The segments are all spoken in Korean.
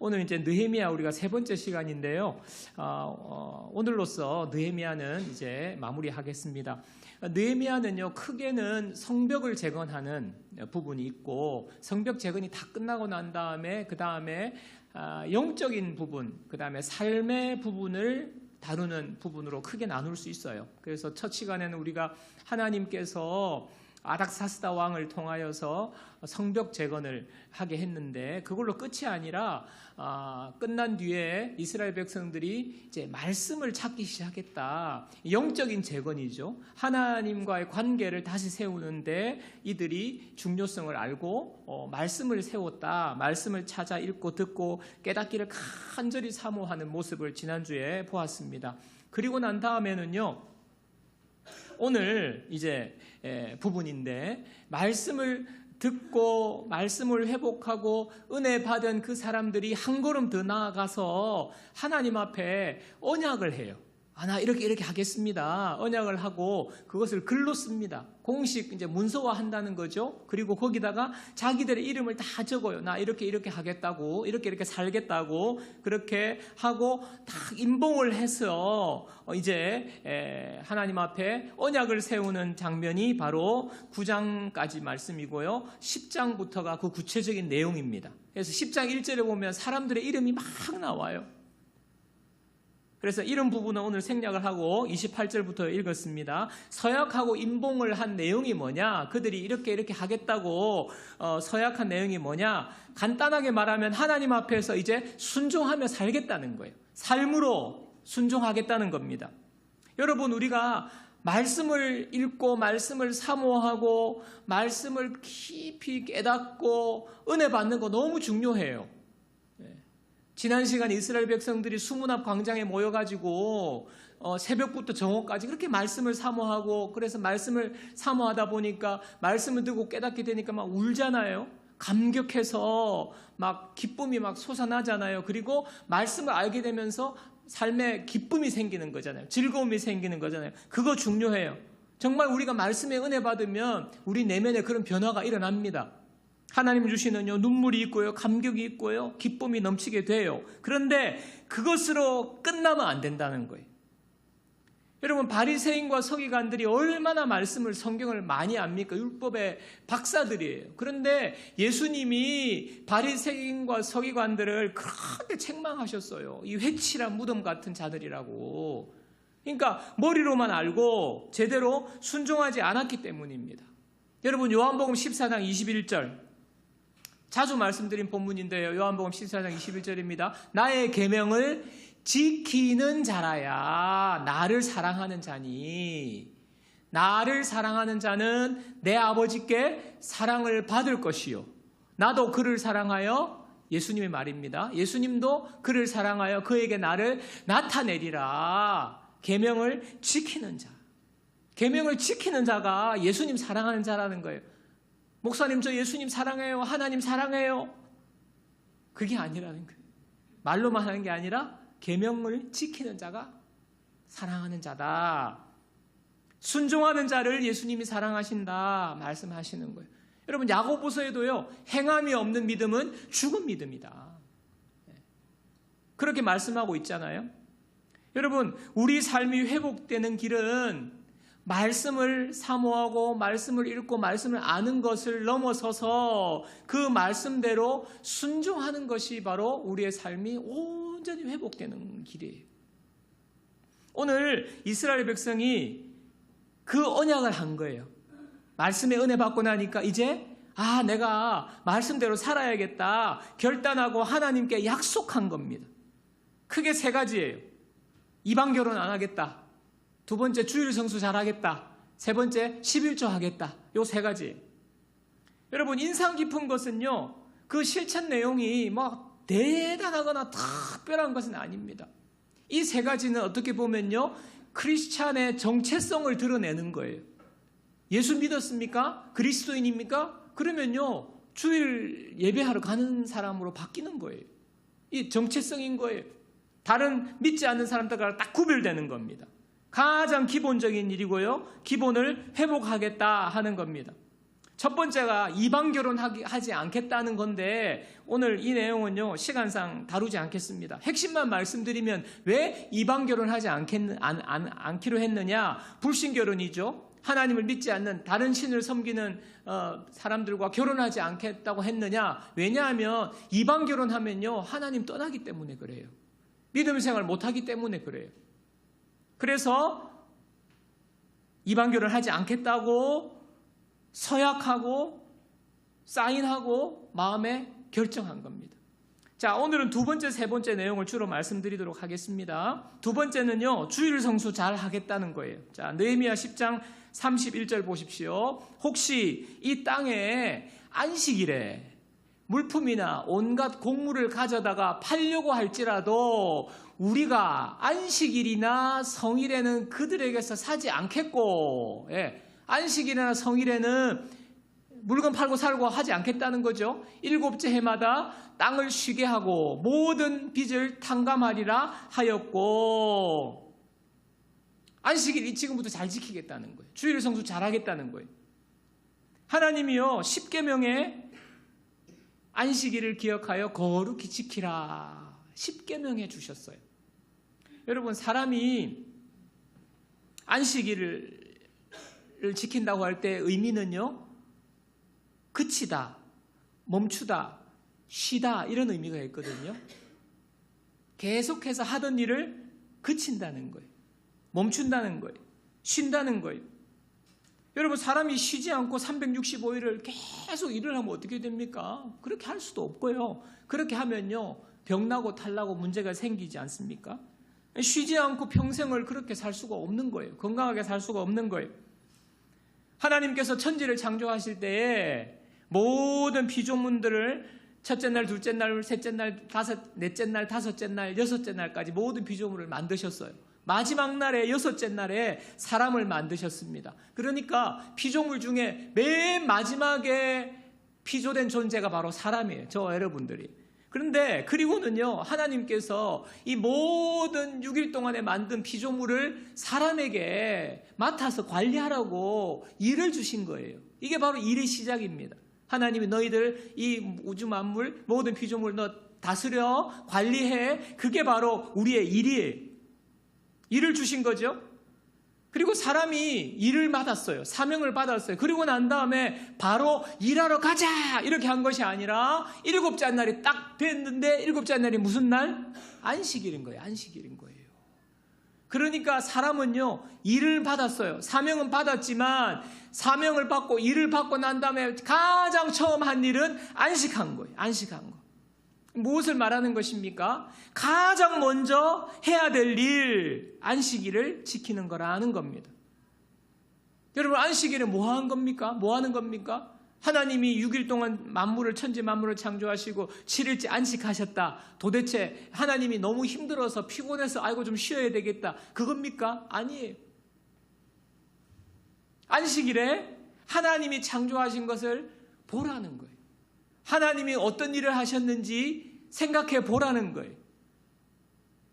오늘 이제 느헤미야 우리가 세 번째 시간인데요. 오늘로써 느헤미야는 이제 마무리하겠습니다. 느헤미야는요, 크게는 성벽을 재건하는 부분이 있고, 성벽 재건이 다 끝나고 난 다음에 그 다음에 영적인 부분, 그 다음에 삶의 부분을 다루는 부분으로 크게 나눌 수 있어요. 그래서 첫 시간에는 우리가 하나님께서 아닥사스다 왕을 통하여서 성벽 재건을 하게 했는데, 그걸로 끝이 아니라 끝난 뒤에 이스라엘 백성들이 이제 말씀을 찾기 시작했다. 영적인 재건이죠. 하나님과의 관계를 다시 세우는데 이들이 중요성을 알고 말씀을 세웠다. 말씀을 찾아 읽고 듣고 깨닫기를 간절히 사모하는 모습을 지난주에 보았습니다. 그리고 난 다음에는요, 오늘 이제 부분인데, 말씀을 듣고 말씀을 회복하고 은혜 받은 그 사람들이 한 걸음 더 나아가서 하나님 앞에 언약을 해요. 나 이렇게 하겠습니다. 언약을 하고 그것을 글로 씁니다. 공식 이제 문서화 한다는 거죠. 그리고 거기다가 자기들의 이름을 다 적어요. 나 이렇게 하겠다고, 이렇게 살겠다고, 그렇게 하고 딱 임봉을 해서 이제 하나님 앞에 언약을 세우는 장면이 바로 9장까지 말씀이고요. 10장부터가 그 구체적인 내용입니다. 그래서 10장 1절에 보면 사람들의 이름이 막 나와요. 그래서 이런 부분은 오늘 생략을 하고 28절부터 읽었습니다. 서약하고 임봉을 한 내용이 뭐냐? 그들이 이렇게 하겠다고 서약한 내용이 뭐냐? 간단하게 말하면 하나님 앞에서 이제 순종하며 살겠다는 거예요. 삶으로 순종하겠다는 겁니다. 여러분, 우리가 말씀을 읽고 말씀을 사모하고 말씀을 깊이 깨닫고 은혜 받는 거 너무 중요해요. 지난 시간 이스라엘 백성들이 수문 앞 광장에 모여가지고 새벽부터 정오까지 그렇게 말씀을 사모하고, 그래서 말씀을 사모하다 보니까 말씀을 듣고 깨닫게 되니까 막 울잖아요. 감격해서 막 기쁨이 막 솟아나잖아요. 그리고 말씀을 알게 되면서 삶에 기쁨이 생기는 거잖아요. 즐거움이 생기는 거잖아요. 그거 중요해요. 정말 우리가 말씀에 은혜 받으면 우리 내면에 그런 변화가 일어납니다. 하나님 주시는 눈물이 있고요, 감격이 있고요, 기쁨이 넘치게 돼요. 그런데 그것으로 끝나면 안 된다는 거예요. 여러분, 바리새인과 서기관들이 얼마나 말씀을, 성경을 많이 압니까? 율법의 박사들이에요. 그런데 예수님이 바리새인과 서기관들을 그렇게 책망하셨어요. 이 회칠한 무덤 같은 자들이라고. 그러니까 머리로만 알고 제대로 순종하지 않았기 때문입니다. 여러분, 요한복음 14장 21절 자주 말씀드린 본문인데요. 요한복음 14장 21절입니다. 나의 계명을 지키는 자라야 나를 사랑하는 자니, 나를 사랑하는 자는 내 아버지께 사랑을 받을 것이요, 나도 그를 사랑하여, 예수님의 말입니다. 예수님도 그를 사랑하여 그에게 나를 나타내리라. 계명을 지키는 자. 계명을 지키는 자가 예수님 사랑하는 자라는 거예요. 목사님, 저 예수님 사랑해요. 하나님 사랑해요. 그게 아니라는 거예요. 말로만 하는 게 아니라 계명을 지키는 자가 사랑하는 자다. 순종하는 자를 예수님이 사랑하신다 말씀하시는 거예요. 여러분, 야고보서에도요, 행함이 없는 믿음은 죽은 믿음이다. 그렇게 말씀하고 있잖아요. 여러분, 우리 삶이 회복되는 길은 말씀을 사모하고 말씀을 읽고 말씀을 아는 것을 넘어서서 그 말씀대로 순종하는 것이 바로 우리의 삶이 온전히 회복되는 길이에요. 오늘 이스라엘 백성이 그 언약을 한 거예요. 말씀의 은혜 받고 나니까 이제 내가 말씀대로 살아야겠다 결단하고 하나님께 약속한 겁니다. 크게 세 가지예요. 이방 결혼 안 하겠다. 두 번째, 주일 성수 잘하겠다. 세 번째, 11조 하겠다. 요 세 가지. 여러분, 인상 깊은 것은요, 그 실천 내용이 막 대단하거나 특별한 것은 아닙니다. 이 세 가지는 어떻게 보면요, 크리스찬의 정체성을 드러내는 거예요. 예수 믿었습니까? 그리스도인입니까? 그러면요, 주일 예배하러 가는 사람으로 바뀌는 거예요. 이 정체성인 거예요. 다른 믿지 않는 사람들과 딱 구별되는 겁니다. 가장 기본적인 일이고요, 기본을 회복하겠다 하는 겁니다. 첫 번째가 이방 결혼하지 않겠다는 건데 오늘 이 내용은요 시간상 다루지 않겠습니다. 핵심만 말씀드리면 왜 이방 결혼하지 않기로 했느냐? 불신 결혼이죠. 하나님을 믿지 않는 다른 신을 섬기는 사람들과 결혼하지 않겠다고 했느냐? 왜냐하면 이방 결혼하면요 하나님 떠나기 때문에 그래요. 믿음 생활 못하기 때문에 그래요. 그래서 이방 결혼하지 않겠다고 서약하고 사인하고 마음에 결정한 겁니다. 자, 오늘은 두 번째, 세 번째 내용을 주로 말씀드리도록 하겠습니다. 두 번째는요, 주일 성수 잘 하겠다는 거예요. 자, 느헤미야 10장 31절 보십시오. 혹시 이 땅에 안식일에 물품이나 온갖 곡물을 가져다가 팔려고 할지라도 우리가 안식일이나 성일에는 그들에게서 사지 않겠고, 안식일이나 성일에는 물건 팔고 살고 하지 않겠다는 거죠. 일곱째 해마다 땅을 쉬게 하고 모든 빚을 탕감하리라 하였고, 안식일이 지금부터 잘 지키겠다는 거예요. 주일 성수 잘 하겠다는 거예요. 하나님이요 10계명에 안식일을 기억하여 거룩히 지키라 10계명해 주셨어요. 여러분, 사람이 안식일을 지킨다고 할 때 의미는요 그치다, 멈추다, 쉬다 이런 의미가 있거든요. 계속해서 하던 일을 그친다는 거예요. 멈춘다는 거예요. 쉰다는 거예요. 여러분, 사람이 쉬지 않고 365일을 계속 일을 하면 어떻게 됩니까? 그렇게 할 수도 없고요. 그렇게 하면요 병나고 탈나고 문제가 생기지 않습니까? 쉬지 않고 평생을 그렇게 살 수가 없는 거예요. 건강하게 살 수가 없는 거예요. 하나님께서 천지를 창조하실 때에 모든 피조물들을 첫째 날, 둘째 날, 셋째 날, 넷째 날, 다섯째 날, 여섯째 날까지 모든 피조물을 만드셨어요. 마지막 날에 여섯째 날에 사람을 만드셨습니다. 그러니까 피조물 중에 맨 마지막에 피조된 존재가 바로 사람이에요. 저와 여러분들이. 그런데 그리고는요 하나님께서 이 모든 6일 동안에 만든 피조물을 사람에게 맡아서 관리하라고 일을 주신 거예요. 이게 바로 일의 시작입니다. 하나님이 너희들 이 우주 만물 모든 피조물 너 다스려 관리해. 그게 바로 우리의 일이에요. 일을 주신 거죠. 그리고 사람이 일을 받았어요. 사명을 받았어요. 그리고 난 다음에 바로 일하러 가자 이렇게 한 것이 아니라 일곱째 날이 딱 됐는데 일곱째 날이 무슨 날? 안식일인 거예요. 안식일인 거예요. 그러니까 사람은요 일을 받았어요. 사명은 받았지만 사명을 받고 일을 받고 난 다음에 가장 처음 한 일은 안식한 거예요. 안식한 거. 무엇을 말하는 것입니까? 가장 먼저 해야 될 일, 안식일을 지키는 거라는 겁니다. 여러분, 안식일에 뭐 하는 겁니까? 뭐 하는 겁니까? 하나님이 6일 동안 만물을, 천지 만물을 창조하시고 7일째 안식하셨다. 도대체 하나님이 너무 힘들어서 피곤해서 아이고 좀 쉬어야 되겠다. 그겁니까? 아니에요. 안식일에 하나님이 창조하신 것을 보라는 거예요. 하나님이 어떤 일을 하셨는지 생각해 보라는 거예요.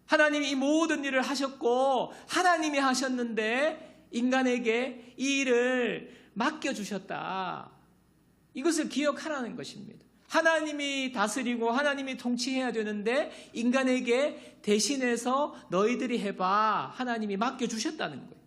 하나님이 이 모든 일을 하셨고 하나님이 하셨는데 인간에게 이 일을 맡겨주셨다. 이것을 기억하라는 것입니다. 하나님이 다스리고 하나님이 통치해야 되는데 인간에게 대신해서 너희들이 해봐. 하나님이 맡겨주셨다는 거예요.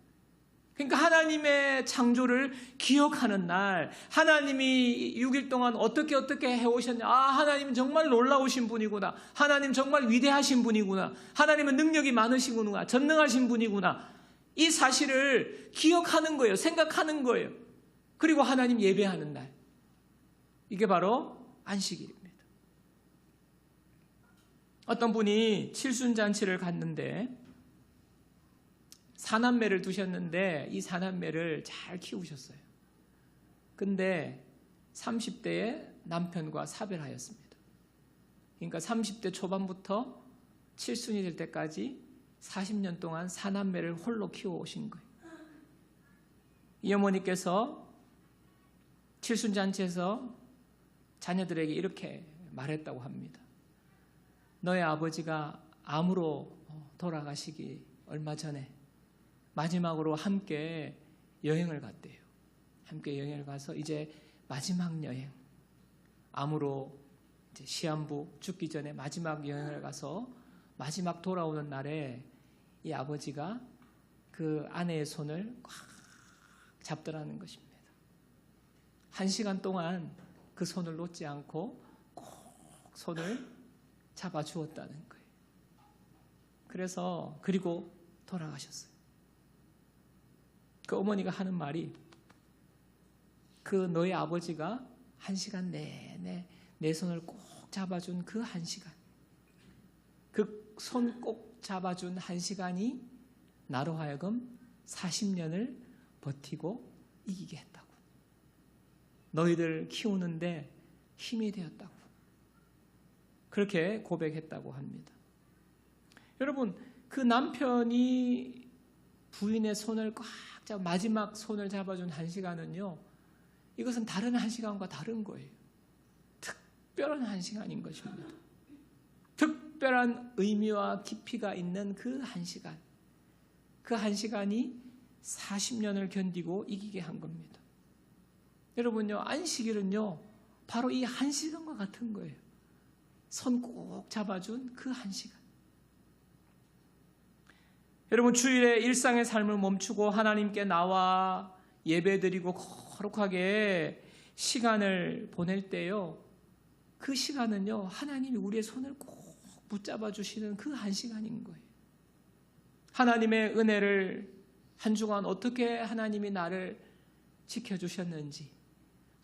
그러니까 하나님의 창조를 기억하는 날, 하나님이 6일 동안 어떻게 해오셨냐. 하나님은 정말 놀라우신 분이구나. 하나님 정말 위대하신 분이구나. 하나님은 능력이 많으시구나. 전능하신 분이구나. 이 사실을 기억하는 거예요. 생각하는 거예요. 그리고 하나님 예배하는 날. 이게 바로 안식일입니다. 어떤 분이 칠순잔치를 갔는데 사남매를 두셨는데 이 사남매를 잘 키우셨어요. 근데 30대에 남편과 사별하였습니다. 그러니까 30대 초반부터 칠순이 될 때까지 40년 동안 사남매를 홀로 키워오신 거예요. 이 어머니께서 칠순잔치에서 자녀들에게 이렇게 말했다고 합니다. 너의 아버지가 암으로 돌아가시기 얼마 전에 마지막으로 함께 여행을 갔대요. 함께 여행을 가서 이제 마지막 여행, 암으로 이제 시한부 죽기 전에 마지막 여행을 가서 마지막 돌아오는 날에 이 아버지가 그 아내의 손을 꽉 잡더라는 것입니다. 1시간 동안 그 손을 놓지 않고 꼭 손을 잡아주었다는 거예요. 그리고 돌아가셨어요. 그 어머니가 하는 말이, 그 너의 아버지가 1시간 내내 내 손을 꼭 잡아준 그 1시간, 그 손 꼭 잡아준 1시간이 나로 하여금 40년을 버티고 이기게 했다고. 너희들 키우는데 힘이 되었다고. 그렇게 고백했다고 합니다. 여러분, 그 남편이 부인의 손을 꽉 잡아 마지막 손을 잡아준 1시간은요, 이것은 다른 1시간과 다른 거예요. 특별한 1시간인 것입니다. 특별한 의미와 깊이가 있는 그 1시간. 그 1시간이 40년을 견디고 이기게 한 겁니다. 여러분요, 안식일은요, 바로 이 1시간과 같은 거예요. 손 꼭 잡아준 그 1시간. 여러분, 주일에 일상의 삶을 멈추고 하나님께 나와 예배드리고 거룩하게 시간을 보낼 때요, 그 시간은요, 하나님이 우리의 손을 꼭 붙잡아 주시는 그 1시간인 거예요. 하나님의 은혜를 한 주간 어떻게 하나님이 나를 지켜주셨는지,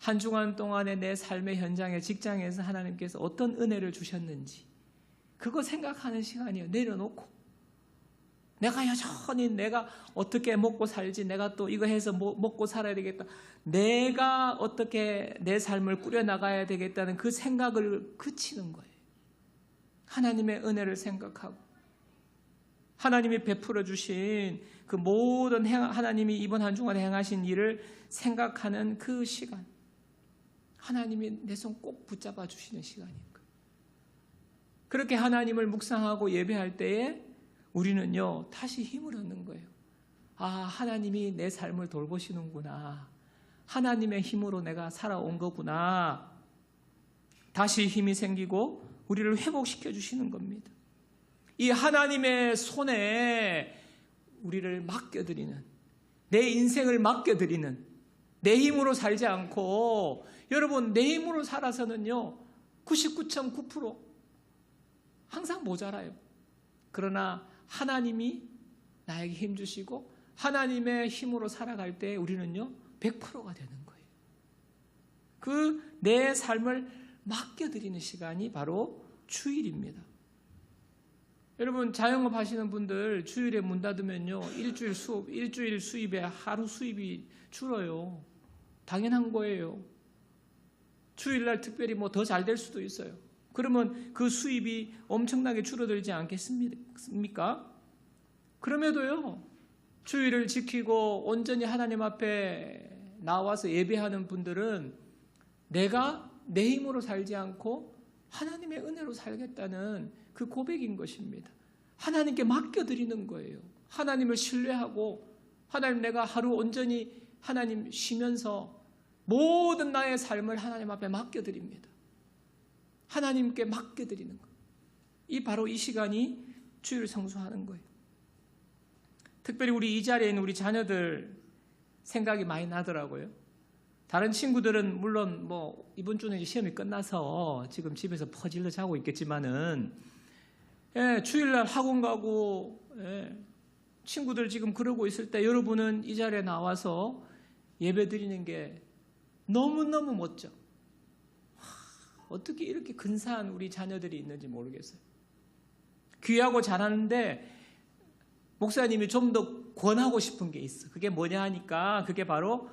한 주간 동안에 내 삶의 현장에, 직장에서 하나님께서 어떤 은혜를 주셨는지, 그거 생각하는 시간이에요. 내려놓고 내가 여전히 내가 어떻게 먹고 살지, 내가 또 이거 해서 먹고 살아야 되겠다, 내가 어떻게 내 삶을 꾸려나가야 되겠다는 그 생각을 그치는 거예요. 하나님의 은혜를 생각하고 하나님이 베풀어 주신 그 모든 하나님이 이번 한 주간에 행하신 일을 생각하는 그 시간, 하나님이 내 손 꼭 붙잡아 주시는 시간인 거예요. 그렇게 하나님을 묵상하고 예배할 때에 우리는요, 다시 힘을 얻는 거예요. 아, 하나님이 내 삶을 돌보시는구나. 하나님의 힘으로 내가 살아온 거구나. 다시 힘이 생기고 우리를 회복시켜 주시는 겁니다. 이 하나님의 손에 우리를 맡겨드리는, 내 인생을 맡겨드리는, 내 힘으로 살지 않고, 여러분, 내 힘으로 살아서는요, 99.9% 항상 모자라요. 그러나 하나님이 나에게 힘 주시고 하나님의 힘으로 살아갈 때 우리는요, 100%가 되는 거예요. 그 내 삶을 맡겨드리는 시간이 바로 주일입니다. 여러분, 자영업 하시는 분들 주일에 문 닫으면요, 일주일 수입에 하루 수입이 줄어요. 당연한 거예요. 주일날 특별히 뭐 더 잘 될 수도 있어요. 그러면 그 수입이 엄청나게 줄어들지 않겠습니까? 그럼에도요, 주일을 지키고 온전히 하나님 앞에 나와서 예배하는 분들은 내가 내 힘으로 살지 않고 하나님의 은혜로 살겠다는 그 고백인 것입니다. 하나님께 맡겨드리는 거예요. 하나님을 신뢰하고, 하나님, 내가 하루 온전히 하나님 쉬면서 모든 나의 삶을 하나님 앞에 맡겨드립니다. 하나님께 맡겨드리는 것. 바로 이 시간이 주일을 성수하는 거예요. 특별히 우리 이 자리에 있는 우리 자녀들 생각이 많이 나더라고요. 다른 친구들은 물론 뭐 이번 주는 시험이 끝나서 지금 집에서 퍼질러 자고 있겠지만은, 주일날 학원 가고, 친구들 지금 그러고 있을 때 여러분은 이 자리에 나와서 예배 드리는 게 너무너무 멋져. 어떻게 이렇게 근사한 우리 자녀들이 있는지 모르겠어요. 귀하고 잘하는데 목사님이 좀 더 권하고 싶은 게 있어. 그게 뭐냐 하니까, 그게 바로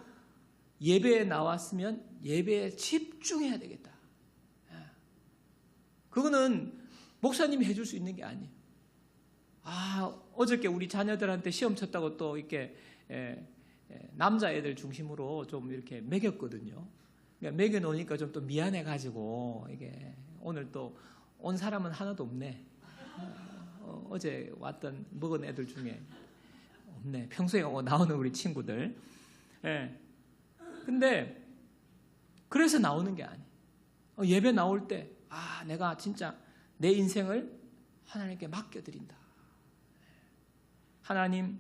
예배에 나왔으면 예배에 집중해야 되겠다. 그거는 목사님이 해줄 수 있는 게 아니에요. 어저께 우리 자녀들한테 시험 쳤다고 또 이렇게 남자애들 중심으로 좀 이렇게 먹였거든요. 그러니까 먹여놓으니까 좀 또 미안해가지고, 이게 오늘 또 온 사람은 하나도 없네. 어제 왔던 먹은 애들 중에 없네. 평소에 나오는 우리 친구들. 근데 그래서 나오는 게 아니에요. 예배 나올 때 내가 진짜 내 인생을 하나님께 맡겨드린다. 하나님,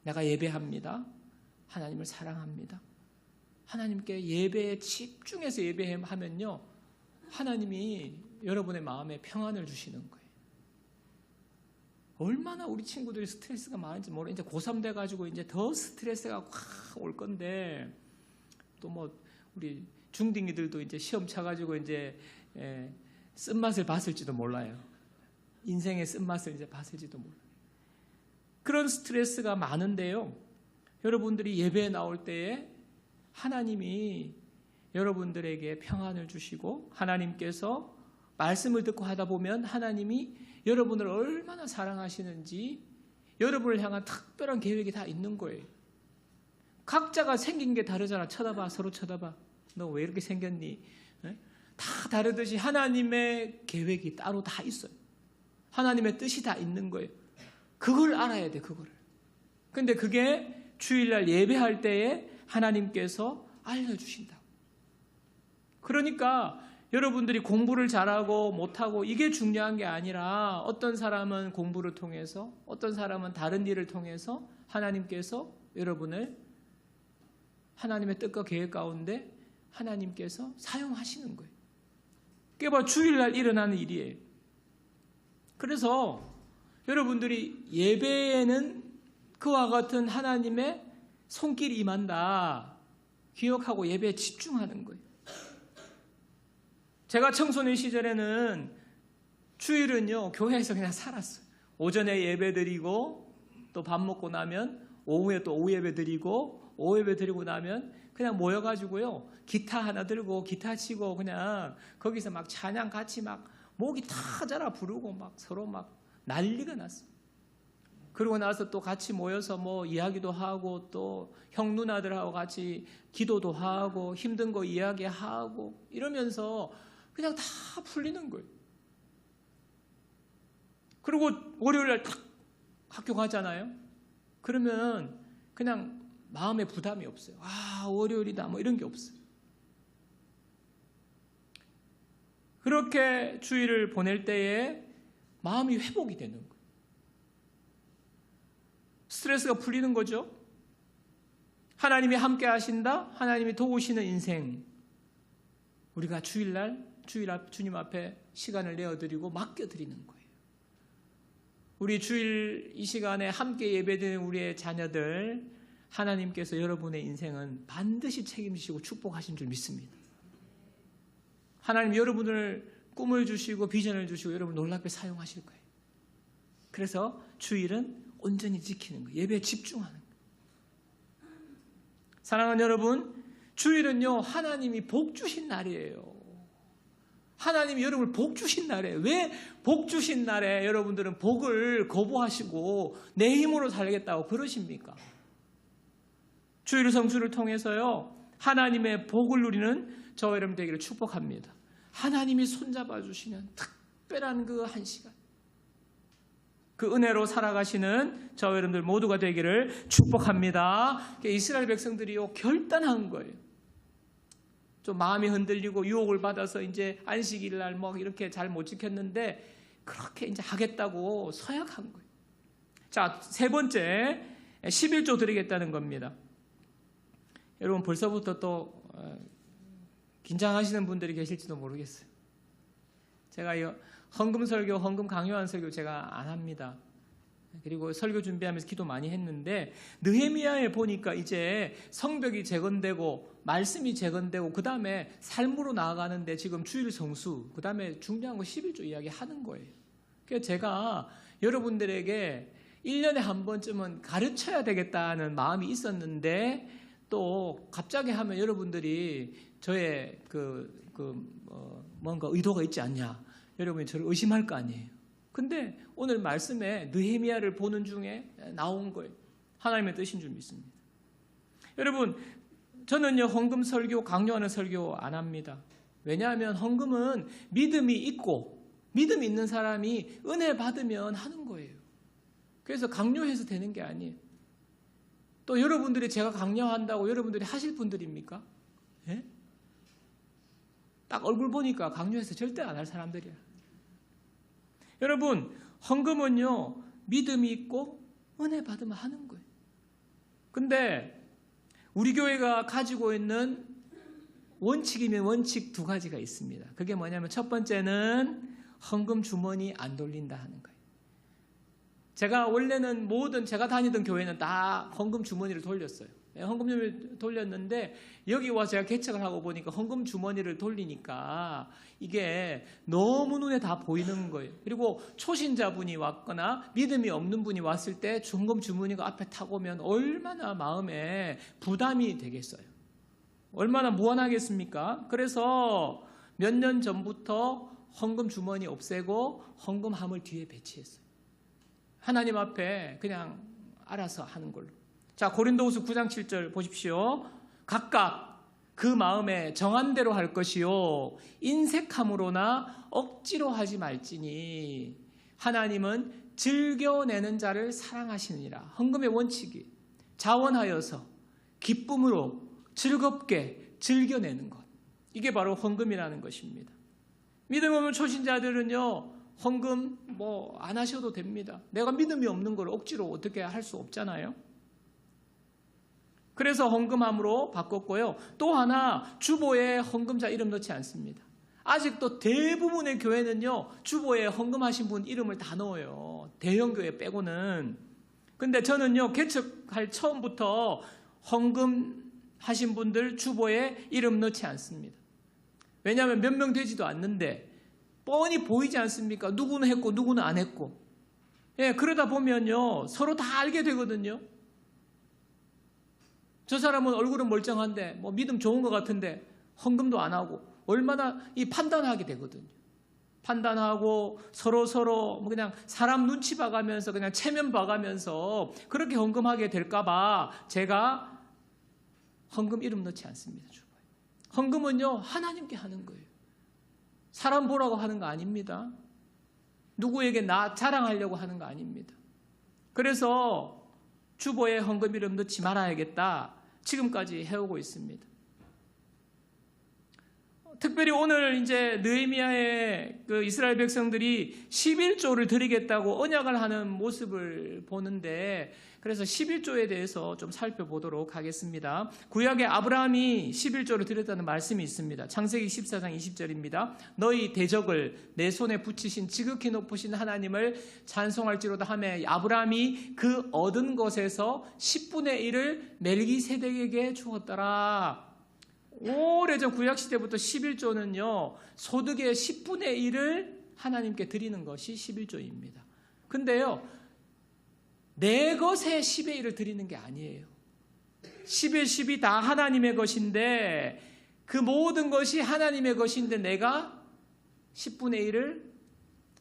내가 예배합니다. 하나님을 사랑합니다. 하나님께 예배에 집중해서 예배하면요, 하나님이 여러분의 마음에 평안을 주시는 거예요. 얼마나 우리 친구들이 스트레스가 많은지 모르. 이제 고3 돼가지고 이제 더 스트레스가 확 올 건데, 또 뭐 우리 중딩이들도 이제 시험 쳐가지고 이제 쓴맛을 봤을지도 몰라요. 인생의 쓴맛을 이제 봤을지도 몰라요. 그런 스트레스가 많은데요, 여러분들이 예배에 나올 때에 하나님이 여러분들에게 평안을 주시고, 하나님께서 말씀을 듣고 하다 보면 하나님이 여러분을 얼마나 사랑하시는지 여러분을 향한 특별한 계획이 다 있는 거예요. 각자가 생긴 게 다르잖아. 쳐다봐, 서로 쳐다봐. 너 왜 이렇게 생겼니? 다 다르듯이 하나님의 계획이 따로 다 있어요. 하나님의 뜻이 다 있는 거예요. 그걸 알아야 돼, 그거를. 근데 그게 주일날 예배할 때에 하나님께서 알려주신다. 그러니까 여러분들이 공부를 잘하고 못하고 이게 중요한 게 아니라, 어떤 사람은 공부를 통해서, 어떤 사람은 다른 일을 통해서 하나님께서 여러분을 하나님의 뜻과 계획 가운데 하나님께서 사용하시는 거예요. 그게 바로 주일날 일어나는 일이에요. 그래서 여러분들이 예배에는 그와 같은 하나님의 손길이 임한다 기억하고 예배에 집중하는 거예요. 제가 청소년 시절에는 주일은요, 교회에서 그냥 살았어요. 오전에 예배 드리고 또 밥 먹고 나면 오후에 또 오후 예배 드리고, 오후 예배 드리고 나면 그냥 모여가지고요, 기타 하나 들고 기타 치고 그냥 거기서 막 찬양 같이 막 목이 다 자라 부르고 막 서로 막 난리가 났어요. 그러고 나서 또 같이 모여서 뭐 이야기도 하고, 또 형 누나들하고 같이 기도도 하고, 힘든 거 이야기하고 이러면서 그냥 다 풀리는 거예요. 그리고 월요일날 딱 학교 가잖아요. 그러면 그냥 마음에 부담이 없어요. 월요일이다 뭐 이런 게 없어요. 그렇게 주일을 보낼 때에 마음이 회복이 되는 거예요. 스트레스가 풀리는 거죠. 하나님이 함께 하신다, 하나님이 도우시는 인생, 우리가 주일날 주님 앞에 시간을 내어드리고 맡겨드리는 거예요. 우리 주일 이 시간에 함께 예배드리는 우리의 자녀들, 하나님께서 여러분의 인생은 반드시 책임지시고 축복하신 줄 믿습니다. 하나님 여러분을 꿈을 주시고 비전을 주시고 여러분 놀랍게 사용하실 거예요. 그래서 주일은 온전히 지키는 거예요. 예배에 집중하는 거예요. 사랑하는 여러분, 주일은요, 하나님이 복 주신 날이에요. 하나님이 여러분을 복 주신 날이에요. 왜 복 주신 날에 여러분들은 복을 거부하시고 내 힘으로 살겠다고 그러십니까? 주일 성수를 통해서요, 하나님의 복을 누리는 저와 여러분 되기를 축복합니다. 하나님이 손잡아 주시는 특별한 그 한 시간, 그 은혜로 살아가시는 저와 여러분들 모두가 되기를 축복합니다. 이스라엘 백성들이요, 결단한 거예요. 좀 마음이 흔들리고 유혹을 받아서 이제 안식일 날 뭐 이렇게 잘 못 지켰는데 그렇게 이제 하겠다고 서약한 거예요. 자, 세 번째, 11조 드리겠다는 겁니다. 여러분 벌써부터 또 긴장하시는 분들이 계실지도 모르겠어요. 제가 헌금 설교, 헌금 강요한 설교 제가 안 합니다. 그리고 설교 준비하면서 기도 많이 했는데, 느헤미야에 보니까 이제 성벽이 재건되고 말씀이 재건되고 그 다음에 삶으로 나아가는데 지금 주일 성수, 그 다음에 중요한 거 11조 이야기 하는 거예요. 그래서 제가 여러분들에게 1년에 한 번쯤은 가르쳐야 되겠다는 마음이 있었는데, 또 갑자기 하면 여러분들이 저의 뭔가 의도가 있지 않냐, 여러분이 저를 의심할 거 아니에요. 근데 오늘 말씀에 느헤미야를 보는 중에 나온 거예요. 하나님의 뜻인 줄 믿습니다. 여러분, 저는요, 헌금 설교, 강요하는 설교 안 합니다. 왜냐하면 헌금은 믿음이 있고, 믿음이 있는 사람이 은혜 받으면 하는 거예요. 그래서 강요해서 되는 게 아니에요. 또 여러분들이 제가 강요한다고 여러분들이 하실 분들입니까? 예? 딱 얼굴 보니까 강요해서 절대 안 할 사람들이야. 여러분, 헌금은요, 믿음이 있고 은혜 받으면 하는 거예요. 근데 우리 교회가 가지고 있는 원칙이면 원칙 두 가지가 있습니다. 그게 뭐냐면 첫 번째는 헌금 주머니 안 돌린다 하는 거예요. 제가 원래는 제가 다니던 교회는 다 헌금 주머니를 돌렸어요. 헌금 주머니를 돌렸는데 여기 와서 제가 개척을 하고 보니까 헌금 주머니를 돌리니까 이게 너무 눈에 다 보이는 거예요. 그리고 초신자분이 왔거나 믿음이 없는 분이 왔을 때 헌금 주머니가 앞에 타고 오면 얼마나 마음에 부담이 되겠어요. 얼마나 무안하겠습니까? 그래서 몇 년 전부터 헌금 주머니 없애고 헌금함을 뒤에 배치했어요. 하나님 앞에 그냥 알아서 하는 걸로. 자, 고린도후서 9장 7절 보십시오. 각각 그 마음에 정한 대로 할 것이요 인색함으로나 억지로 하지 말지니 하나님은 즐겨내는 자를 사랑하시느니라. 헌금의 원칙이 자원하여서 기쁨으로 즐겁게 즐겨내는 것. 이게 바로 헌금이라는 것입니다. 믿음 없는 초신자들은요, 헌금 안 하셔도 됩니다. 내가 믿음이 없는 걸 억지로 어떻게 할 수 없잖아요. 그래서 헌금함으로 바꿨고요. 또 하나, 주보에 헌금자 이름 넣지 않습니다. 아직도 대부분의 교회는요, 주보에 헌금하신 분 이름을 다 넣어요. 대형 교회 빼고는. 근데 저는요, 개척할 처음부터 헌금하신 분들 주보에 이름 넣지 않습니다. 왜냐하면 몇 명 되지도 않는데 뻔히 보이지 않습니까? 누구는 했고 누구는 안 했고. 예, 그러다 보면요, 서로 다 알게 되거든요. 저 사람은 얼굴은 멀쩡한데 믿음 좋은 것 같은데 헌금도 안 하고 얼마나 판단하게 되거든요. 판단하고 서로 그냥 사람 눈치 봐가면서 그냥 체면 봐가면서 그렇게 헌금하게 될까봐 제가 헌금 이름 넣지 않습니다. 헌금은요, 하나님께 하는 거예요. 사람 보라고 하는 거 아닙니다. 누구에게 나 자랑하려고 하는 거 아닙니다. 그래서 주보에 헌금 이름 넣지 말아야겠다. 지금까지 해오고 있습니다. 특별히 오늘 이제 느헤미야의 그 이스라엘 백성들이 11조를 드리겠다고 언약을 하는 모습을 보는데, 그래서 11조에 대해서 좀 살펴보도록 하겠습니다. 구약에 아브라함이 11조를 드렸다는 말씀이 있습니다. 창세기 14장 20절입니다. 너희 대적을 내 손에 붙이신 지극히 높으신 하나님을 찬송할지로다 하며 아브라함이 그 얻은 것에서 10분의 1을 멜기세덱에게 주었더라. 오래전 구약시대부터 11조는요, 소득의 10분의 1을 하나님께 드리는 것이 11조입니다. 근데요, 내 것의 10의 1을 드리는 게 아니에요. 10의 10이 다 하나님의 것인데, 그 모든 것이 하나님의 것인데 내가 10분의 1을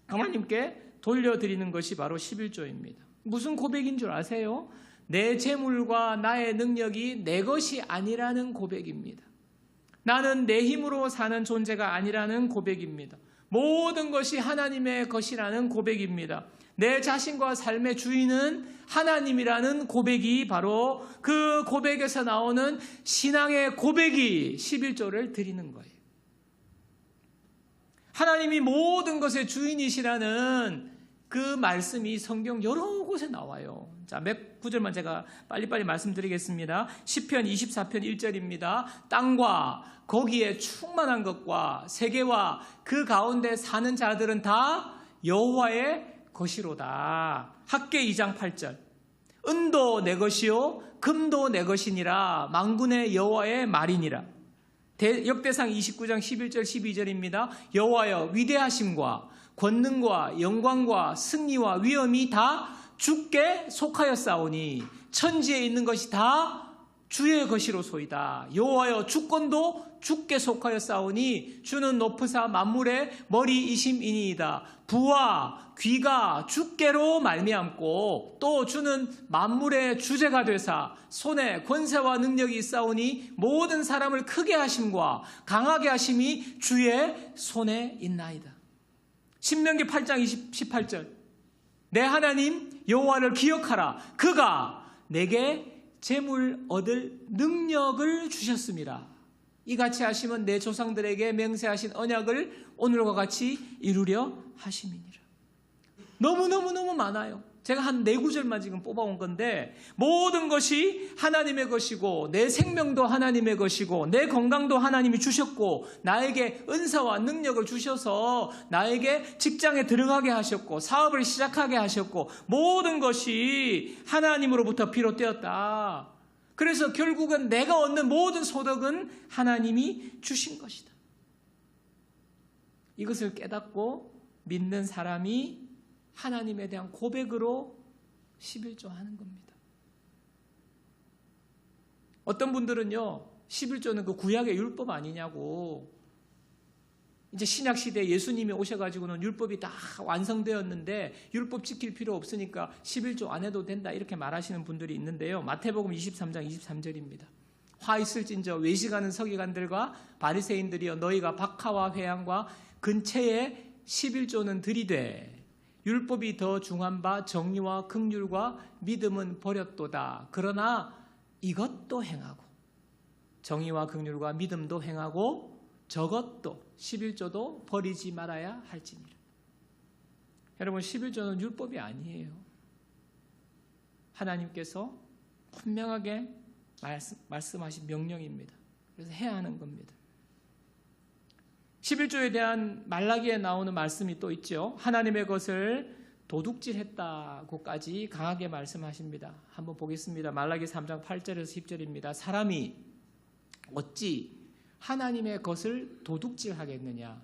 하나님께 돌려드리는 것이 바로 11조입니다. 무슨 고백인 줄 아세요? 내 재물과 나의 능력이 내 것이 아니라는 고백입니다. 나는 내 힘으로 사는 존재가 아니라는 고백입니다. 모든 것이 하나님의 것이라는 고백입니다. 내 자신과 삶의 주인은 하나님이라는 고백이 바로 그 고백에서 나오는 신앙의 고백이 11조를 드리는 거예요. 하나님이 모든 것의 주인이시라는 그 말씀이 성경 여러 곳에 나와요. 자, 몇 구절만 제가 빨리빨리 말씀드리겠습니다. 시편 24편 1절입니다. 땅과 거기에 충만한 것과 세계와 그 가운데 사는 자들은 다 여호와의 것이로다. 학개 2장 8절. 은도 내 것이요 금도 내 것이니라. 만군의 여호와의 말이니라. 역대상 29장 11절 12절입니다. 여호와여 위대하심과 권능과 영광과 승리와 위엄이 다 주께 속하였사오니 천지에 있는 것이 다 주의 것이로소이다. 여호와여 주권도 주께 속하였사오니 주는 높으사 만물의 머리이심이니이다. 부와 귀가 주께로 말미암고 또 주는 만물의 주제가 되사 손에 권세와 능력이 있사오니 모든 사람을 크게 하심과 강하게 하심이 주의 손에 있나이다. 신명기 8장 18절. 내 하나님 여호와를 기억하라. 그가 내게 재물 얻을 능력을 주셨습니다. 이같이 하시면 내 조상들에게 맹세하신 언약을 오늘과 같이 이루려 하심이니라. 너무너무너무 많아요. 제가 한 4구절만 지금 뽑아온 건데, 모든 것이 하나님의 것이고 내 생명도 하나님의 것이고 내 건강도 하나님이 주셨고 나에게 은사와 능력을 주셔서 나에게 직장에 들어가게 하셨고 사업을 시작하게 하셨고 모든 것이 하나님으로부터 비롯되었다. 그래서 결국은 내가 얻는 모든 소득은 하나님이 주신 것이다. 이것을 깨닫고 믿는 사람이 하나님에 대한 고백으로 11조 하는 겁니다. 어떤 분들은요, 11조는 그 구약의 율법 아니냐고, 이제 신약 시대에 예수님이 오셔가지고는 율법이 다 완성되었는데 율법 지킬 필요 없으니까 11조 안 해도 된다 이렇게 말하시는 분들이 있는데요. 마태복음 23장 23절입니다. 화 있을진저 외식하는 서기관들과 바리새인들이여, 너희가 박하와 회향과 근처에 11조는 들이되 율법이 더 중한 바 정의와 긍휼과 믿음은 버렸도다. 그러나 이것도 행하고 정의와 긍휼과 믿음도 행하고 저것도 11조도 버리지 말아야 할지니라. 여러분, 11조는 율법이 아니에요. 하나님께서 분명하게 말씀하신 명령입니다. 그래서 해야 하는 겁니다. 11조에 대한 말라기에 나오는 말씀이 또 있죠. 하나님의 것을 도둑질했다고까지 강하게 말씀하십니다. 한번 보겠습니다. 말라기 3장 8절에서 10절입니다. 사람이 어찌 하나님의 것을 도둑질하겠느냐.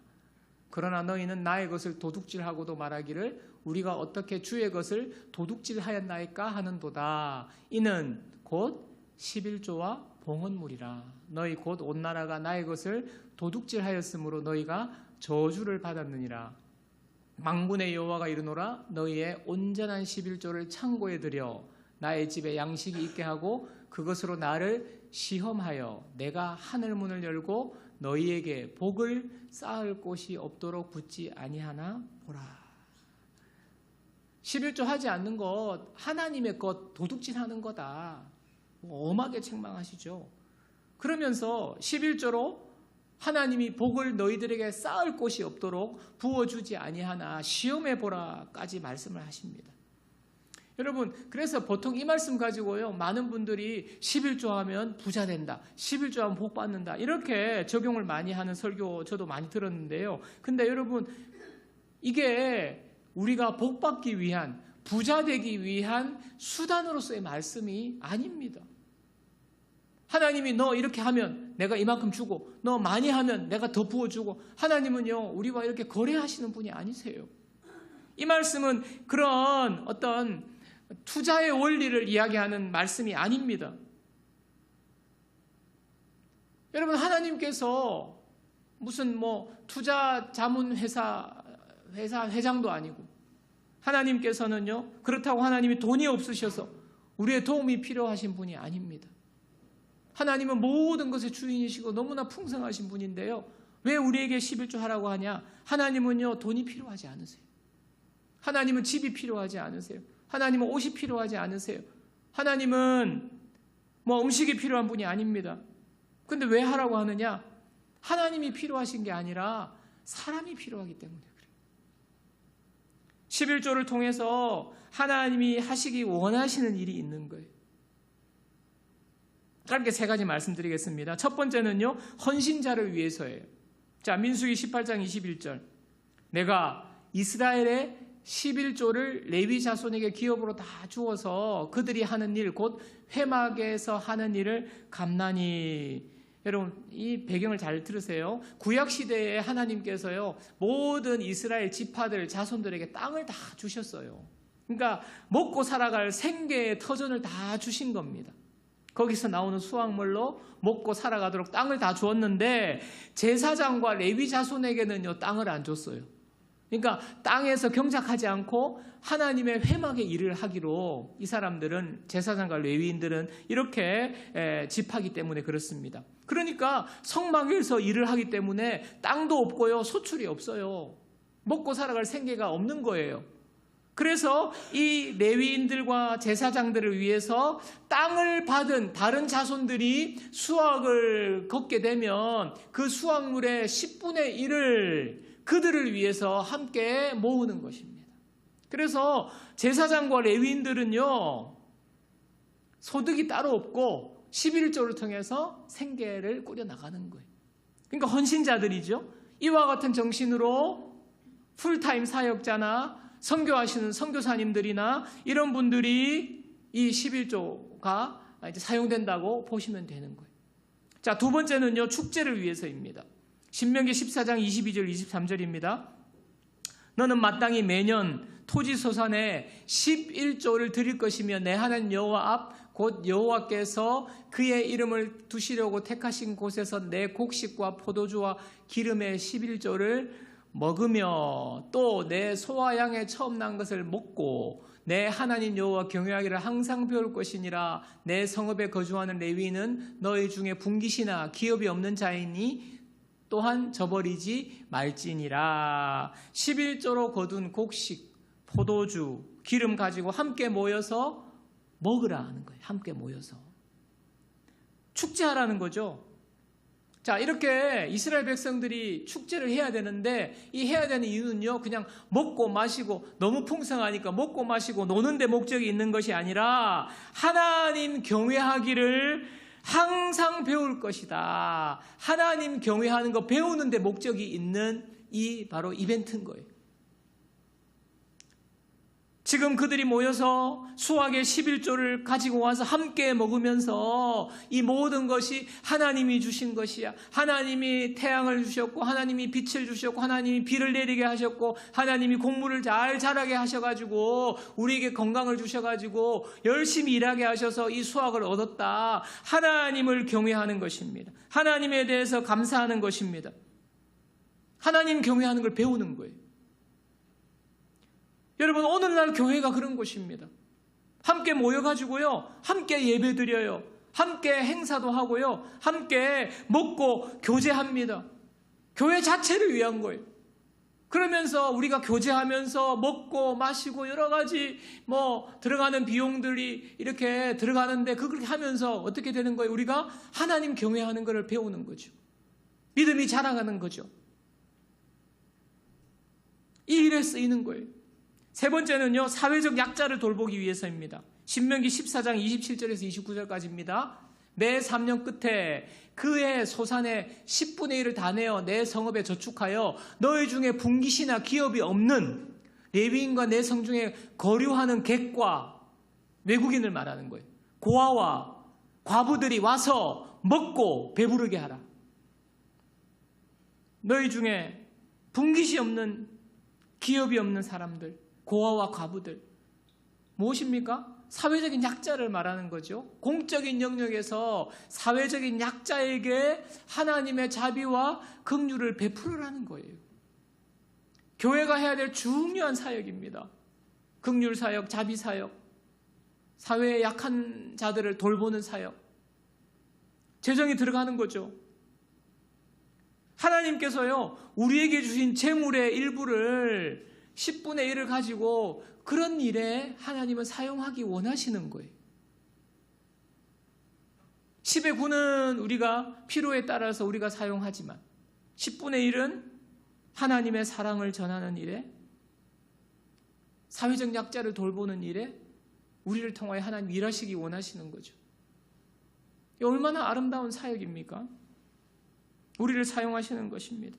그러나 너희는 나의 것을 도둑질하고도 말하기를 우리가 어떻게 주의 것을 도둑질하였나이까 하는도다. 이는 곧 11조와 봉헌물이라. 너희 곧 온 나라가 나의 것을 도둑질하였으므로 너희가 저주를 받았느니라. 만군의 여호와가 이르노라. 너희의 온전한 11조를 창고에 들여 나의 집에 양식이 있게 하고 그것으로 나를 시험하여 내가 하늘 문을 열고 너희에게 복을 쌓을 곳이 없도록 붙지 아니하나 보라. 11조 하지 않는 것, 하나님의 것 도둑질하는 거다. 엄하게 책망하시죠. 그러면서 11조로 하나님이 복을 너희들에게 쌓을 곳이 없도록 부어주지 아니하나 시험해보라까지 말씀을 하십니다. 여러분, 그래서 보통 이 말씀 가지고요, 많은 분들이 11조 하면 부자 된다, 11조 하면 복 받는다, 이렇게 적용을 많이 하는 설교 저도 많이 들었는데요. 근데 여러분, 이게 우리가 복 받기 위한, 부자 되기 위한 수단으로서의 말씀이 아닙니다. 하나님이 너 이렇게 하면 내가 이만큼 주고, 너 많이 하면 내가 더 부어주고, 하나님은요, 우리와 이렇게 거래하시는 분이 아니세요. 이 말씀은 그런 어떤 투자의 원리를 이야기하는 말씀이 아닙니다. 여러분, 하나님께서 무슨 투자 자문 회사 회장도 아니고, 하나님께서는요, 그렇다고 하나님이 돈이 없으셔서 우리의 도움이 필요하신 분이 아닙니다. 하나님은 모든 것의 주인이시고 너무나 풍성하신 분인데요, 왜 우리에게 11조 하라고 하냐? 하나님은요, 돈이 필요하지 않으세요. 하나님은 집이 필요하지 않으세요. 하나님은 옷이 필요하지 않으세요. 하나님은 음식이 필요한 분이 아닙니다. 근데 왜 하라고 하느냐? 하나님이 필요하신 게 아니라 사람이 필요하기 때문에 그래요. 11조를 통해서 하나님이 하시기 원하시는 일이 있는 거예요. 짧게 3가지 말씀드리겠습니다. 첫 번째는요, 헌신자를 위해서예요. 자, 민수기 18장 21절. 내가 이스라엘의 11조를 레위 자손에게 기업으로 다 주어서 그들이 하는 일, 곧 회막에서 하는 일을 감나니. 여러분, 이 배경을 잘 들으세요. 구약 시대에 하나님께서요, 모든 이스라엘 지파들, 자손들에게 땅을 다 주셨어요. 그러니까 먹고 살아갈 생계의 터전을 다 주신 겁니다. 거기서 나오는 수확물로 먹고 살아가도록 땅을 다 주었는데, 제사장과 레위 자손에게는요, 땅을 안 줬어요. 그러니까 땅에서 경작하지 않고 하나님의 회막의 일을 하기로 이 사람들은, 제사장과 레위인들은 이렇게 집하기 때문에 그렇습니다. 그러니까 성막에서 일을 하기 때문에 땅도 없고요, 소출이 없어요. 먹고 살아갈 생계가 없는 거예요. 그래서 이 레위인들과 제사장들을 위해서 땅을 받은 다른 자손들이 수확을 걷게 되면 그 수확물의 10분의 1을 그들을 위해서 함께 모으는 것입니다. 그래서 제사장과 레위인들은요, 소득이 따로 없고 11조를 통해서 생계를 꾸려나가는 거예요. 그러니까 헌신자들이죠. 이와 같은 정신으로 풀타임 사역자나 선교하시는 선교사님들이나 이런 분들이 이 11조가 이제 사용된다고 보시면 되는 거예요. 자, 두 번째는요, 축제를 위해서입니다. 신명기 14장 22절 23절입니다. 너는 마땅히 매년 토지 소산에 11조를 드릴 것이며 내 하나님 여호와 앞 곧 여호와께서 그의 이름을 두시려고 택하신 곳에서 내 곡식과 포도주와 기름의 11조를 먹으며 또 내 소와 양의 처음 난 것을 먹고 내 하나님 여호와 경외하기를 항상 배울 것이니라. 내 성읍에 거주하는 레위인은 너희 중에 분깃이나 기업이 없는 자이니 또한 저버리지 말지니라. 11조로 거둔 곡식, 포도주, 기름 가지고 함께 모여서 먹으라 하는 거예요. 함께 모여서 축제하라는 거죠. 자, 이렇게 이스라엘 백성들이 축제를 해야 되는데 이 해야 되는 이유는요, 그냥 먹고 마시고 너무 풍성하니까 먹고 마시고 노는 데 목적이 있는 것이 아니라 하나님 경외하기를 항상 배울 것이다. 하나님 경외하는 거 배우는 데 목적이 있는 이 바로 이벤트인 거예요. 지금 그들이 모여서 수확의 11조를 가지고 와서 함께 먹으면서 이 모든 것이 하나님이 주신 것이야. 하나님이 태양을 주셨고 하나님이 빛을 주셨고 하나님이 비를 내리게 하셨고 하나님이 곡물을 잘 자라게 하셔가지고 우리에게 건강을 주셔가지고 열심히 일하게 하셔서 이 수확을 얻었다. 하나님을 경외하는 것입니다. 하나님에 대해서 감사하는 것입니다. 하나님 경외하는 걸 배우는 거예요. 여러분, 오늘날 교회가 그런 곳입니다. 함께 모여가지고요, 함께 예배드려요, 함께 행사도 하고요, 함께 먹고 교제합니다. 교회 자체를 위한 거예요. 그러면서 우리가 교제하면서 먹고 마시고 여러 가지 들어가는 비용들이 이렇게 들어가는데 그렇게 하면서 어떻게 되는 거예요? 우리가 하나님 경외하는 것을 배우는 거죠. 믿음이 자라가는 거죠. 이 일에 쓰이는 거예요. 세 번째는요, 사회적 약자를 돌보기 위해서입니다. 신명기 14장 27절에서 29절까지입니다. 매 3년 끝에 그의 소산의 10분의 1을 다 내어 내 성읍에 저축하여 너희 중에 분깃이나 기업이 없는 레위인과 내 성 중에 거류하는 객과 외국인을 말하는 거예요. 고아와 과부들이 와서 먹고 배부르게 하라. 너희 중에 분깃이 없는, 기업이 없는 사람들, 고아와 과부들, 무엇입니까? 사회적인 약자를 말하는 거죠. 공적인 영역에서 사회적인 약자에게 하나님의 자비와 긍휼을 베풀으라는 거예요. 교회가 해야 될 중요한 사역입니다. 긍휼 사역, 자비 사역, 사회의 약한 자들을 돌보는 사역, 재정이 들어가는 거죠. 하나님께서요, 우리에게 주신 재물의 일부를 10분의 1을 가지고 그런 일에 하나님은 사용하기 원하시는 거예요. 10의 9는 우리가 필요에 따라서 우리가 사용하지만 10분의 1은 하나님의 사랑을 전하는 일에, 사회적 약자를 돌보는 일에 우리를 통하여 하나님 일하시기 원하시는 거죠. 이 얼마나 아름다운 사역입니까? 우리를 사용하시는 것입니다.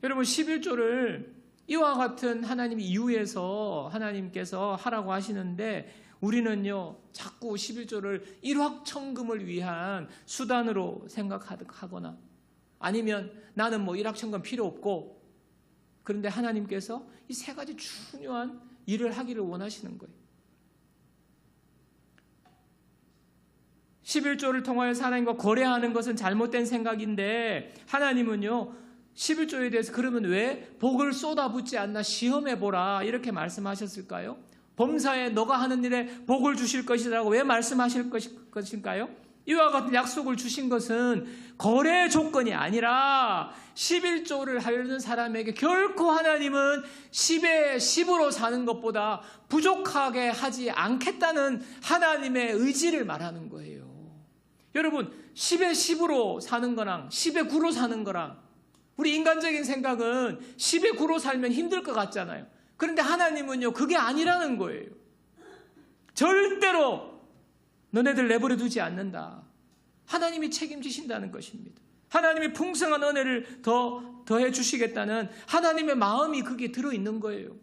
여러분, 11조를 이와 같은 하나님 이유에서 하나님께서 하라고 하시는데 우리는요, 자꾸 11조를 일확천금을 위한 수단으로 생각하거나 아니면 나는 일확천금 필요 없고, 그런데 하나님께서 이 세 가지 중요한 일을 하기를 원하시는 거예요. 11조를 통하여 하나님과 거래하는 것은 잘못된 생각인데 하나님은요, 11조에 대해서 그러면 왜 복을 쏟아붓지 않나 시험해보라 이렇게 말씀하셨을까요? 범사에 너가 하는 일에 복을 주실 것이라고 왜 말씀하실 것일까요? 이와 같은 약속을 주신 것은 거래 조건이 아니라 11조를 하려는 사람에게 결코 하나님은 10에 10으로 사는 것보다 부족하게 하지 않겠다는 하나님의 의지를 말하는 거예요. 여러분, 10에 10으로 사는 거랑 10에 9로 사는 거랑, 우리 인간적인 생각은 10에 9로 살면 힘들 것 같잖아요. 그런데 하나님은요, 그게 아니라는 거예요. 절대로 너네들 내버려 두지 않는다. 하나님이 책임지신다는 것입니다. 하나님이 풍성한 은혜를 더해 주시겠다는 하나님의 마음이 그게 들어있는 거예요.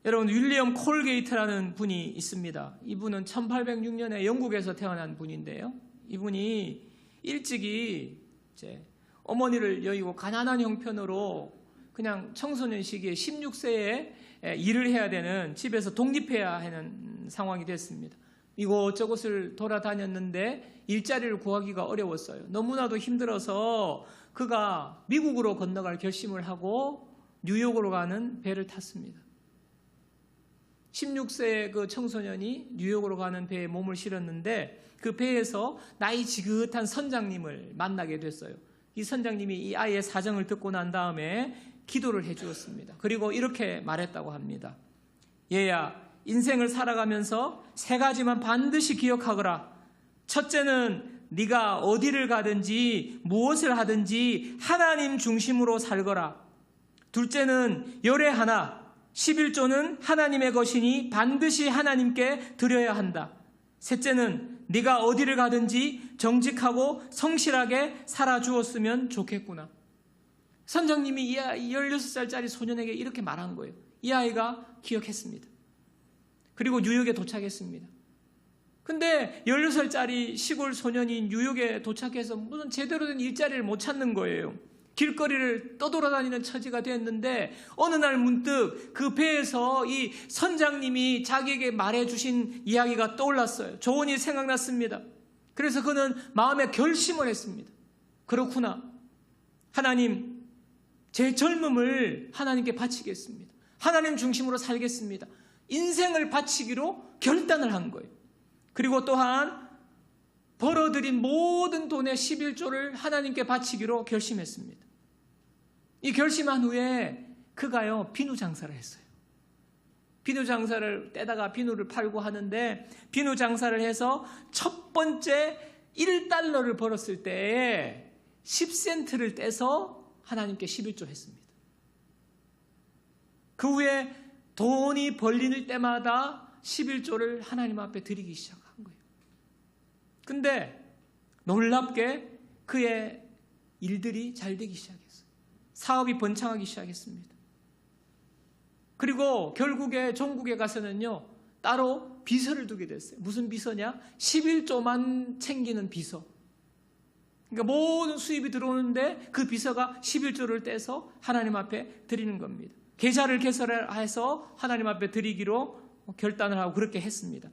여러분, 윌리엄 콜게이트라는 분이 있습니다. 이분은 1806년에 영국에서 태어난 분인데요. 이분이 일찍이 이제 어머니를 여의고 가난한 형편으로 그냥 청소년 시기에 16세에 일을 해야 되는, 집에서 독립해야 하는 상황이 됐습니다. 이곳저곳을 돌아다녔는데 일자리를 구하기가 어려웠어요. 너무나도 힘들어서 그가 미국으로 건너갈 결심을 하고 뉴욕으로 가는 배를 탔습니다. 16세의 그 청소년이 뉴욕으로 가는 배에 몸을 실었는데 그 배에서 나이 지긋한 선장님을 만나게 됐어요. 이 선장님이 이 아이의 사정을 듣고 난 다음에 기도를 해 주었습니다. 그리고 이렇게 말했다고 합니다. 얘야, 인생을 살아가면서 3가지만 반드시 기억하거라. 첫째는 네가 어디를 가든지 무엇을 하든지 하나님 중심으로 살거라. 둘째는 열의 하나, 11조는 하나님의 것이니 반드시 하나님께 드려야 한다. 셋째는 네가 어디를 가든지 정직하고 성실하게 살아주었으면 좋겠구나. 선장님이 이 16살짜리 소년에게 이렇게 말한 거예요. 이 아이가 기억했습니다. 그리고 뉴욕에 도착했습니다. 근데 16살짜리 시골 소년이 뉴욕에 도착해서 무슨 제대로 된 일자리를 못 찾는 거예요. 길거리를 떠돌아다니는 처지가 됐는데 어느 날 문득 그 배에서 이 선장님이 자기에게 말해주신 이야기가 떠올랐어요. 조언이 생각났습니다. 그래서 그는 마음에 결심을 했습니다. 그렇구나. 하나님, 제 젊음을 하나님께 바치겠습니다. 하나님 중심으로 살겠습니다. 인생을 바치기로 결단을 한 거예요. 그리고 또한 벌어들인 모든 돈의 11조를 하나님께 바치기로 결심했습니다. 이 결심한 후에 그가요, 비누 장사를 했어요. 비누 장사를 떼다가 비누를 팔고 하는데 비누 장사를 해서 첫 번째 1달러를 벌었을 때에 10센트를 떼서 하나님께 11조 했습니다. 그 후에 돈이 벌릴 때마다 11조를 하나님 앞에 드리기 시작한 거예요. 근데 놀랍게 그의 일들이 잘 되기 시작했어요. 사업이 번창하기 시작했습니다. 그리고 결국에 종국에 가서는요, 따로 비서를 두게 됐어요. 무슨 비서냐? 11조만 챙기는 비서. 그러니까 모든 수입이 들어오는데 그 비서가 11조를 떼서 하나님 앞에 드리는 겁니다. 계좌를 개설해서 하나님 앞에 드리기로 결단을 하고 그렇게 했습니다.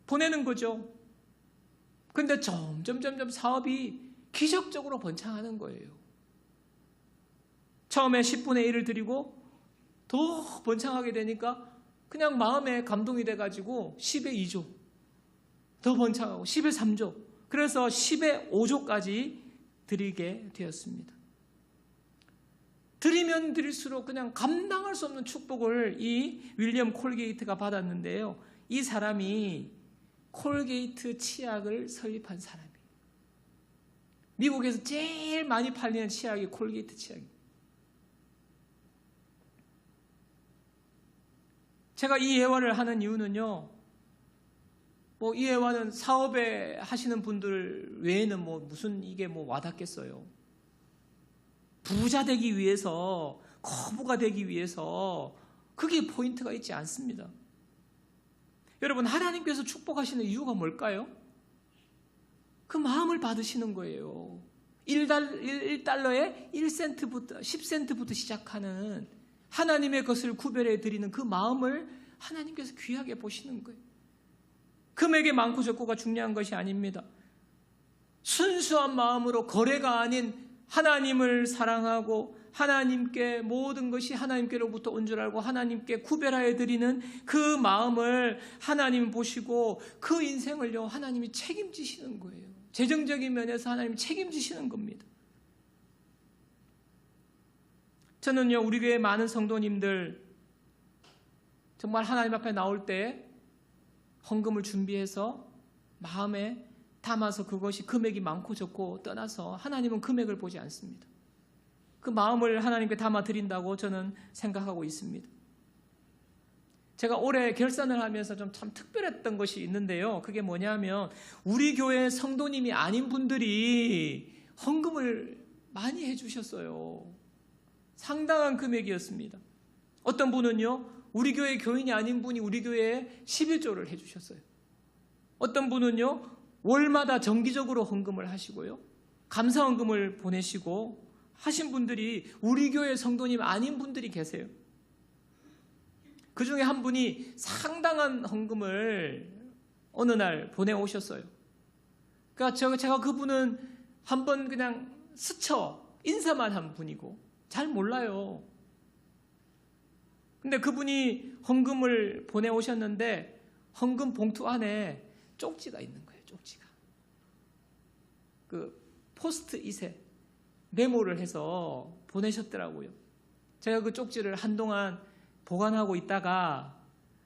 보내는 거죠. 근데 점점 사업이 기적적으로 번창하는 거예요. 처음에 10분의 1을 드리고 더 번창하게 되니까 그냥 마음에 감동이 돼가지고 10의 2조 더 번창하고 10의 3조, 그래서 10의 5조까지 드리게 되었습니다. 드리면 드릴수록 그냥 감당할 수 없는 축복을 이 윌리엄 콜게이트가 받았는데요. 이 사람이 콜게이트 치약을 설립한 사람이에요. 미국에서 제일 많이 팔리는 치약이 콜게이트 치약입니다. 제가 이 예화를 하는 이유는요, 이 예화는 사업에 하시는 분들 외에는 무슨 이게 와닿겠어요. 부자 되기 위해서, 거부가 되기 위해서 그게 포인트가 있지 않습니다. 여러분, 하나님께서 축복하시는 이유가 뭘까요? 그 마음을 받으시는 거예요. 1달러에 1센트부터 10센트부터 시작하는 하나님의 것을 구별해 드리는 그 마음을 하나님께서 귀하게 보시는 거예요. 금액이 많고 적고가 중요한 것이 아닙니다. 순수한 마음으로 거래가 아닌 하나님을 사랑하고 하나님께 모든 것이 하나님께로부터 온 줄 알고 하나님께 구별하여 드리는 그 마음을 하나님 보시고 그 인생을요 하나님이 책임지시는 거예요. 재정적인 면에서 하나님이 책임지시는 겁니다. 저는요 우리 교회 많은 성도님들 정말 하나님 앞에 나올 때 헌금을 준비해서 마음에 담아서 그것이 금액이 많고 적고 떠나서 하나님은 금액을 보지 않습니다. 그 마음을 하나님께 담아 드린다고 저는 생각하고 있습니다. 제가 올해 결산을 하면서 좀 참 특별했던 것이 있는데요. 그게 뭐냐면 우리 교회 성도님이 아닌 분들이 헌금을 많이 해주셨어요. 상당한 금액이었습니다. 어떤 분은요 우리 교회 교인이 아닌 분이 우리 교회에 11조를 해주셨어요. 어떤 분은요 월마다 정기적으로 헌금을 하시고요 감사 헌금을 보내시고 하신 분들이 우리 교회 성도님 아닌 분들이 계세요. 그 중에 한 분이 상당한 헌금을 어느 날 보내오셨어요. 그러니까 제가 그분은 한번 그냥 스쳐 인사만 한 분이고 잘 몰라요. 근데 그분이 헌금을 보내오셨는데 헌금 봉투 안에 쪽지가 있는 거예요. 쪽지가. 그 포스트잇에 메모를 해서 보내셨더라고요. 제가 그 쪽지를 한동안 보관하고 있다가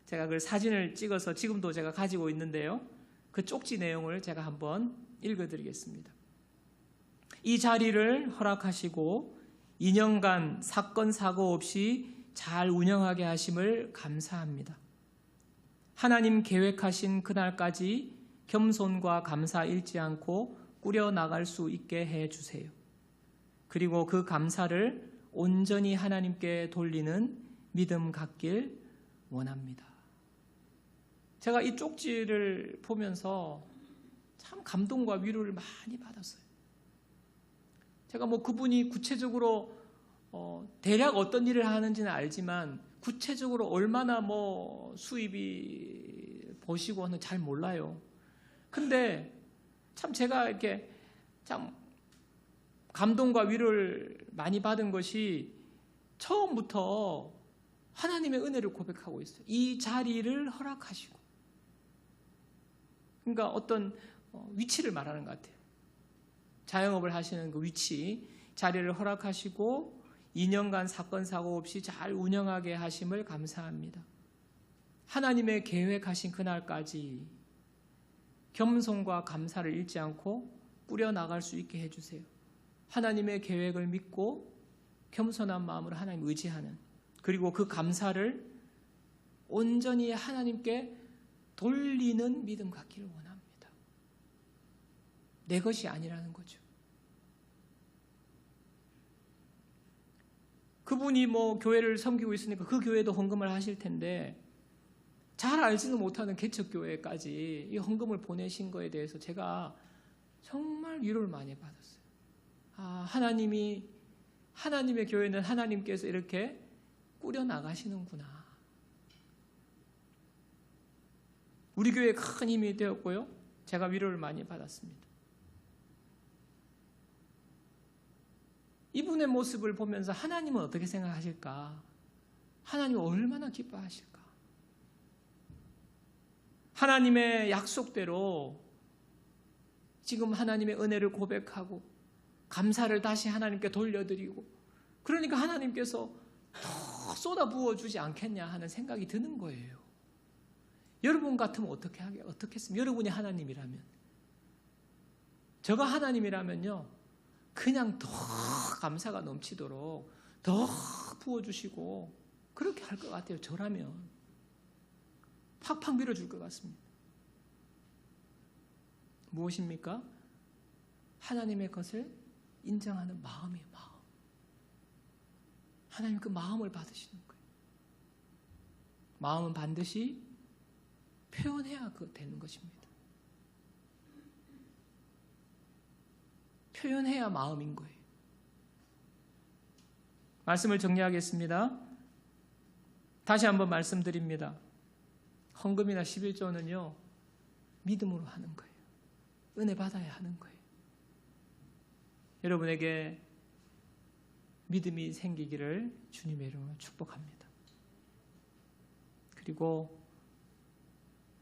제가 그 사진을 찍어서 지금도 제가 가지고 있는데요. 그 쪽지 내용을 제가 한번 읽어드리겠습니다. 이 자리를 허락하시고 2년간 사건 사고 없이 잘 운영하게 하심을 감사합니다. 하나님 계획하신 그날까지 겸손과 감사 잃지 않고 꾸려나갈 수 있게 해주세요. 그리고 그 감사를 온전히 하나님께 돌리는 믿음 갖길 원합니다. 제가 이 쪽지를 보면서 참 감동과 위로를 많이 받았어요. 제가 그분이 구체적으로 대략 어떤 일을 하는지는 알지만 구체적으로 얼마나 수입이 보시고는 잘 몰라요. 근데 참 제가 이렇게 참 감동과 위로를 많이 받은 것이 처음부터 하나님의 은혜를 고백하고 있어요. 이 자리를 허락하시고. 그러니까 어떤 위치를 말하는 것 같아요. 자영업을 하시는 그 위치, 자리를 허락하시고 2년간 사건 사고 없이 잘 운영하게 하심을 감사합니다. 하나님의 계획하신 그날까지 겸손과 감사를 잃지 않고 꾸려나갈 수 있게 해주세요. 하나님의 계획을 믿고 겸손한 마음으로 하나님 의지하는, 그리고 그 감사를 온전히 하나님께 돌리는 믿음 갖기를 원합니다. 내 것이 아니라는 거죠. 그분이 교회를 섬기고 있으니까 그 교회도 헌금을 하실 텐데 잘 알지는 못하는 개척교회까지 이 헌금을 보내신 거에 대해서 제가 정말 위로를 많이 받았어요. 하나님의 교회는 하나님께서 이렇게 꾸려나가시는구나. 우리 교회에 큰 힘이 되었고요. 제가 위로를 많이 받았습니다. 이분의 모습을 보면서 하나님은 어떻게 생각하실까? 하나님은 얼마나 기뻐하실까? 하나님의 약속대로 지금 하나님의 은혜를 고백하고 감사를 다시 하나님께 돌려드리고, 그러니까 하나님께서 더 쏟아부어 주지 않겠냐 하는 생각이 드는 거예요. 여러분 같으면 어떻겠습니까? 여러분이 하나님이라면, 저가 하나님이라면요, 그냥 더 감사가 넘치도록 더 부어주시고 그렇게 할 것 같아요. 저라면 팍팍 밀어줄 것 같습니다. 무엇입니까? 하나님의 것을 인정하는 마음이에요. 마음. 하나님 그 마음을 받으시는 거예요. 마음은 반드시 표현해야 되는 것입니다. 표현해야 마음인 거예요. 말씀을 정리하겠습니다. 다시 한번 말씀드립니다. 헌금이나 11조는요, 믿음으로 하는 거예요. 은혜 받아야 하는 거예요. 여러분에게 믿음이 생기기를 주님의 이름으로 축복합니다. 그리고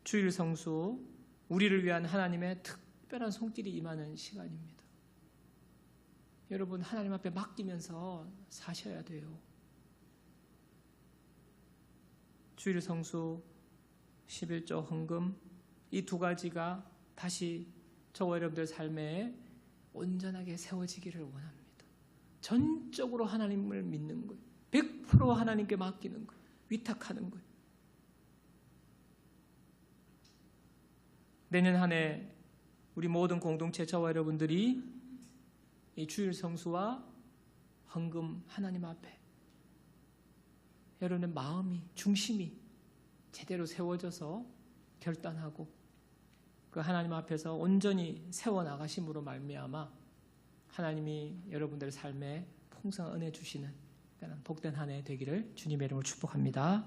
주일 성수, 우리를 위한 하나님의 특별한 손길이 임하는 시간입니다. 여러분, 하나님 앞에 맡기면서 사셔야 돼요. 주일 성수, 11조 헌금, 이 두 가지가 다시 저와 여러분들 삶에 온전하게 세워지기를 원합니다. 전적으로 하나님을 믿는 거예요. 100% 하나님께 맡기는 거예요. 위탁하는 거예요. 내년 한 해 우리 모든 공동체 저와 여러분들이 이 주일 성수와 헌금 하나님 앞에 여러분의 마음이, 중심이 제대로 세워져서 결단하고 그 하나님 앞에서 온전히 세워나가심으로 말미암아 하나님이 여러분들의 삶에 풍성한 은혜 주시는 복된 한 해 되기를 주님의 이름으로 축복합니다.